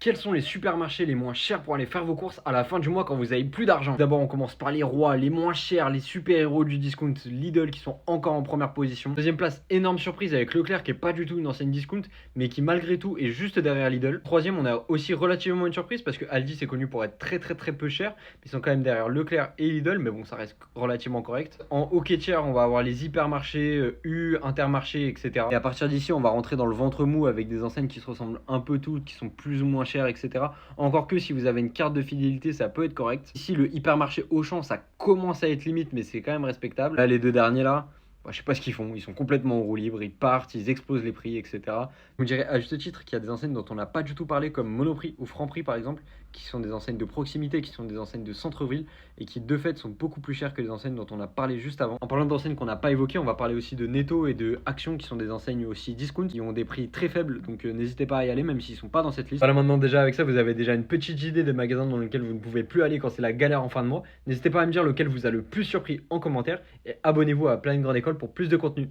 Quels sont les supermarchés les moins chers pour aller faire vos courses à la fin du mois quand vous avez plus d'argent? D'abord, on commence par les rois, les moins chers, les super-héros du discount, Lidl qui sont encore en première position. Deuxième place, énorme surprise avec Leclerc qui est pas du tout une enseigne discount, mais qui malgré tout est juste derrière Lidl. Troisième, on a aussi relativement une surprise parce que Aldi c'est connu pour être très peu cher, mais ils sont quand même derrière Leclerc et Lidl, mais bon, ça reste relativement correct. En hockey tiers, on va avoir les hypermarchés, U, Intermarché, etc. Et à partir d'ici, on va rentrer dans le ventre mou avec des enseignes qui se ressemblent un peu toutes, qui sont plus ou moins chères, etc. Encore que si vous avez une carte de fidélité, ça peut être correct. Ici, le hypermarché Auchan, ça commence à être limite, mais c'est quand même respectable. Là, les deux derniers là, je sais pas ce qu'ils font, ils sont complètement en roue libre, ils partent, ils explosent les prix, etc. Je vous dirais à juste titre qu'il y a des enseignes dont on n'a pas du tout parlé, comme Monoprix ou Franprix par exemple, qui sont des enseignes de proximité, qui sont des enseignes de centre-ville, et qui de fait sont beaucoup plus chères que les enseignes dont on a parlé juste avant. En parlant d'enseignes qu'on n'a pas évoquées, on va parler aussi de Netto et de Action, qui sont des enseignes aussi discount, qui ont des prix très faibles, donc n'hésitez pas à y aller, même s'ils sont pas dans cette liste. Voilà, maintenant déjà avec ça, vous avez déjà une petite idée des magasins dans lesquels vous ne pouvez plus aller quand c'est la galère en fin de mois. N'hésitez pas à me dire lequel vous a le plus surpris en commentaire, et abonnez-vous à Plein Grande École pour plus de contenu.